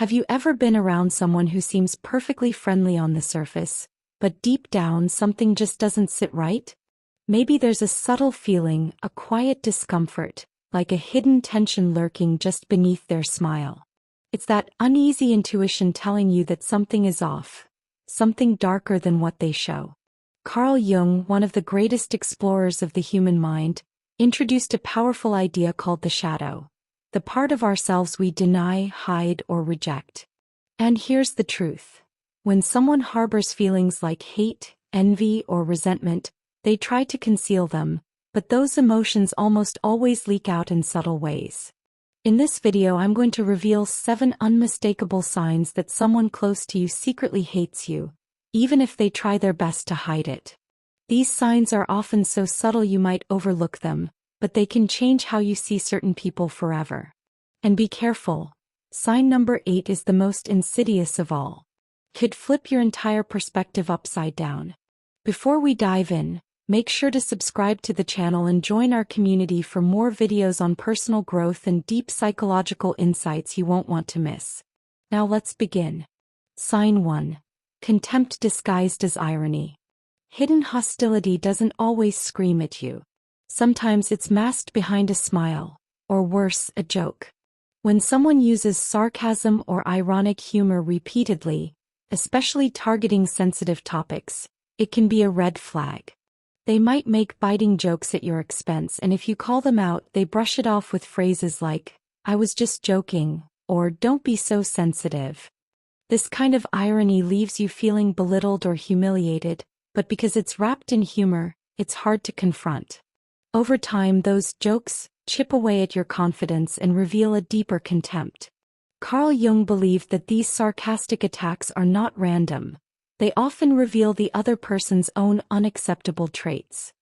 Have you ever been around someone who seems perfectly friendly on the surface, but deep down something just doesn't sit right? Maybe there's a subtle feeling, a quiet discomfort, like a hidden tension lurking just beneath their smile. It's that uneasy intuition telling you that something is off, something darker than what they show. Carl Jung, one of the greatest explorers of the human mind, introduced a powerful idea called the shadow, the part of ourselves we deny, hide, or reject. And here's the truth. When someone harbors feelings like hate, envy, or resentment, they try to conceal them, but those emotions almost always leak out in subtle ways. In this video, I'm going to reveal 7 unmistakable signs that someone close to you secretly hates you, even if they try their best to hide it. These signs are often so subtle you might overlook them, but they can change how you see certain people forever. And be careful. Sign number 8 is the most insidious of all. Could flip your entire perspective upside down. Before we dive in, make sure to subscribe to the channel and join our community for more videos on personal growth and deep psychological insights you won't want to miss. Now let's begin. Sign 1. Contempt disguised as irony. Hidden hostility doesn't always scream at you. Sometimes it's masked behind a smile, or worse, a joke. When someone uses sarcasm or ironic humor repeatedly, especially targeting sensitive topics, it can be a red flag. They might make biting jokes at your expense, and if you call them out, they brush it off with phrases like, "I was just joking," or "Don't be so sensitive." This kind of irony leaves you feeling belittled or humiliated, but because it's wrapped in humor, it's hard to confront. Over time, those jokes chip away at your confidence and reveal a deeper contempt. Carl Jung believed that these sarcastic attacks are not random. They often reveal the other person's own unacceptable traits.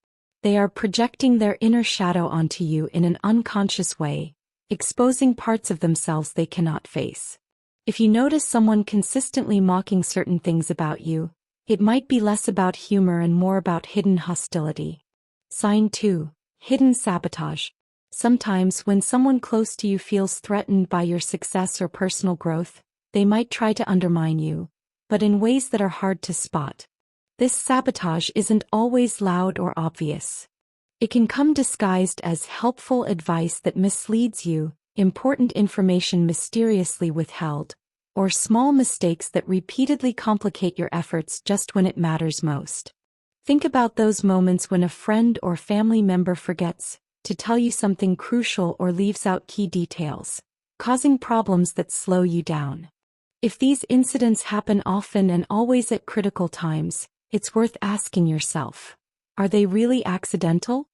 They are projecting their inner shadow onto you in an unconscious way, exposing parts of themselves they cannot face. If you notice someone consistently mocking certain things about you, it might be less about humor and more about hidden hostility. Sign 2. Hidden sabotage. Sometimes when someone close to you feels threatened by your success or personal growth, they might try to undermine you, but in ways that are hard to spot. This sabotage isn't always loud or obvious. It can come disguised as helpful advice that misleads you, important information mysteriously withheld, or small mistakes that repeatedly complicate your efforts just when it matters most. Think about those moments when a friend or family member forgets to tell you something crucial or leaves out key details, causing problems that slow you down. If these incidents happen often and always at critical times, it's worth asking yourself, are they really accidental?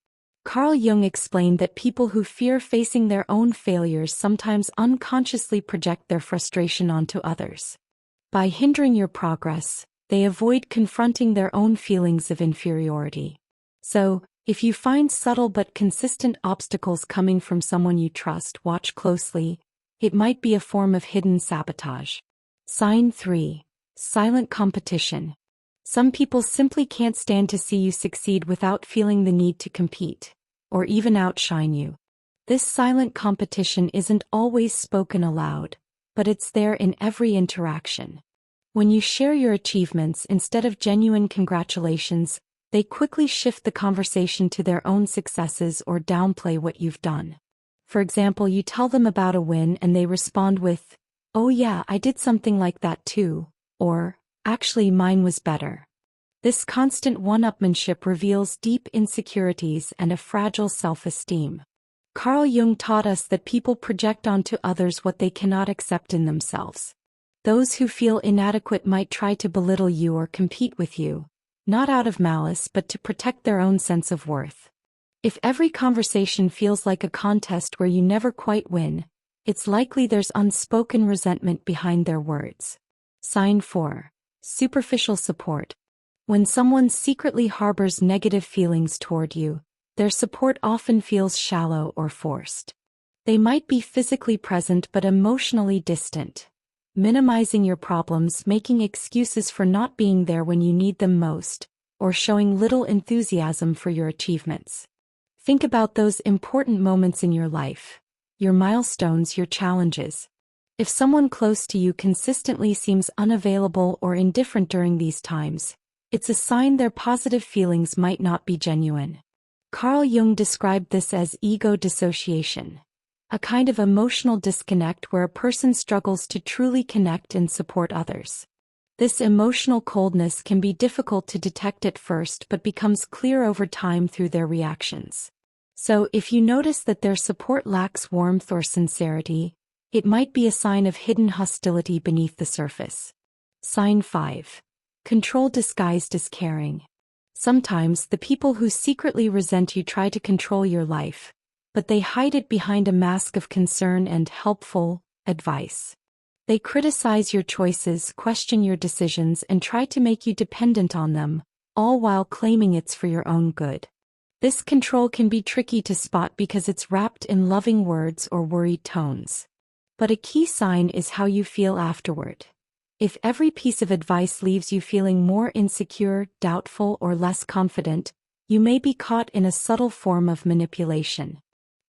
Carl Jung explained that people who fear facing their own failures sometimes unconsciously project their frustration onto others. By hindering your progress, they avoid confronting their own feelings of inferiority. So, if you find subtle but consistent obstacles coming from someone you trust, watch closely. It might be a form of hidden sabotage. Sign 3. Silent competition. Some people simply can't stand to see you succeed without feeling the need to compete, or even outshine you. This silent competition isn't always spoken aloud, but it's there in every interaction. When you share your achievements instead of genuine congratulations, they quickly shift the conversation to their own successes or downplay what you've done. For example, you tell them about a win and they respond with, "Oh yeah, I did something like that too," or, "Actually, mine was better." This constant one-upmanship reveals deep insecurities and a fragile self-esteem. Carl Jung taught us that people project onto others what they cannot accept in themselves. Those who feel inadequate might try to belittle you or compete with you, not out of malice but to protect their own sense of worth. If every conversation feels like a contest where you never quite win, it's likely there's unspoken resentment behind their words. Sign 4. Superficial support. When someone secretly harbors negative feelings toward you, their support often feels shallow or forced. They might be physically present but emotionally distant, minimizing your problems, making excuses for not being there when you need them most, or showing little enthusiasm for your achievements. Think about those important moments in your life, your milestones, your challenges. If someone close to you consistently seems unavailable or indifferent during these times, it's a sign their positive feelings might not be genuine. Carl Jung described this as ego dissociation, a kind of emotional disconnect where a person struggles to truly connect and support others. This emotional coldness can be difficult to detect at first but becomes clear over time through their reactions. So, if you notice that their support lacks warmth or sincerity, it might be a sign of hidden hostility beneath the surface. Sign 5. Control disguised as caring. Sometimes the people who secretly resent you try to control your life, but they hide it behind a mask of concern and helpful advice. They criticize your choices, question your decisions, and try to make you dependent on them, all while claiming it's for your own good. This control can be tricky to spot because it's wrapped in loving words or worried tones. But a key sign is how you feel afterward. If every piece of advice leaves you feeling more insecure, doubtful, or less confident, you may be caught in a subtle form of manipulation.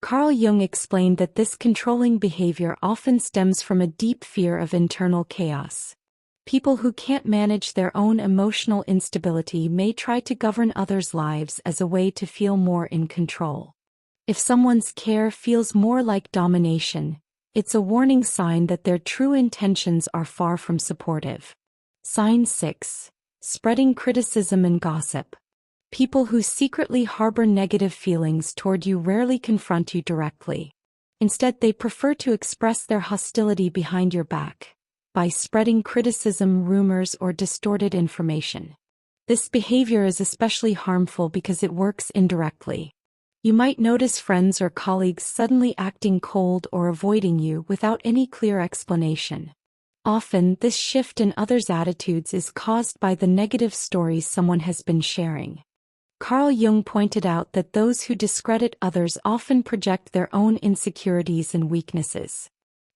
Carl Jung explained that this controlling behavior often stems from a deep fear of internal chaos. People who can't manage their own emotional instability may try to govern others' lives as a way to feel more in control. If someone's care feels more like domination, it's a warning sign that their true intentions are far from supportive. Sign 6. Spreading criticism and gossip. People who secretly harbor negative feelings toward you rarely confront you directly. Instead, they prefer to express their hostility behind your back, by spreading criticism, rumors, or distorted information. This behavior is especially harmful because it works indirectly. You might notice friends or colleagues suddenly acting cold or avoiding you without any clear explanation. Often, this shift in others' attitudes is caused by the negative stories someone has been sharing. Carl Jung pointed out that those who discredit others often project their own insecurities and weaknesses.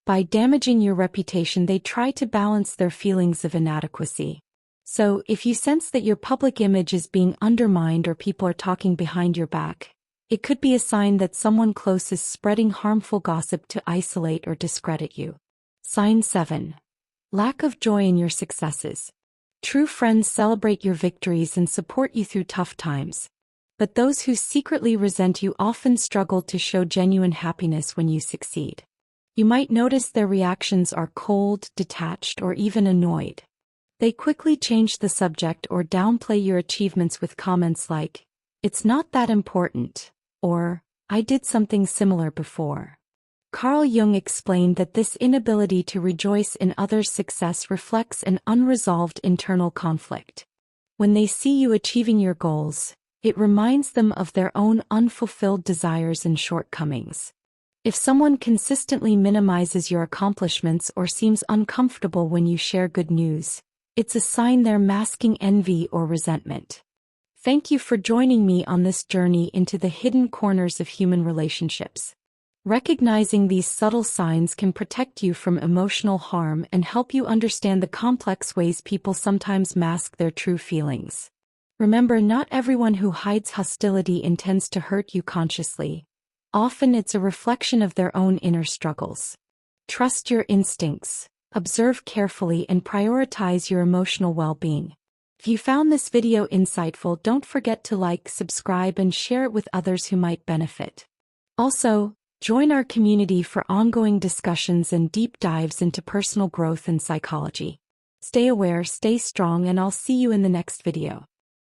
By damaging your reputation, they try to balance their feelings of inadequacy. So, if you sense that your public image is being undermined or people are talking behind your back, it could be a sign that someone close is spreading harmful gossip to isolate or discredit you. Sign 7. Lack of joy in your successes. True friends celebrate your victories and support you through tough times. But those who secretly resent you often struggle to show genuine happiness when you succeed. You might notice their reactions are cold, detached, or even annoyed. They quickly change the subject or downplay your achievements with comments like, "It's not that important," or, "I did something similar before." Carl Jung explained that this inability to rejoice in others' success reflects an unresolved internal conflict. When they see you achieving your goals, it reminds them of their own unfulfilled desires and shortcomings. If someone consistently minimizes your accomplishments or seems uncomfortable when you share good news, it's a sign they're masking envy or resentment. Thank you for joining me on this journey into the hidden corners of human relationships. Recognizing these subtle signs can protect you from emotional harm and help you understand the complex ways people sometimes mask their true feelings. Remember, not everyone who hides hostility intends to hurt you consciously. Often it's a reflection of their own inner struggles. Trust your instincts, observe carefully, and prioritize your emotional well-being. If you found this video insightful, don't forget to like, subscribe, and share it with others who might benefit. Also, join our community for ongoing discussions and deep dives into personal growth and psychology. Stay aware, stay strong, and I'll see you in the next video.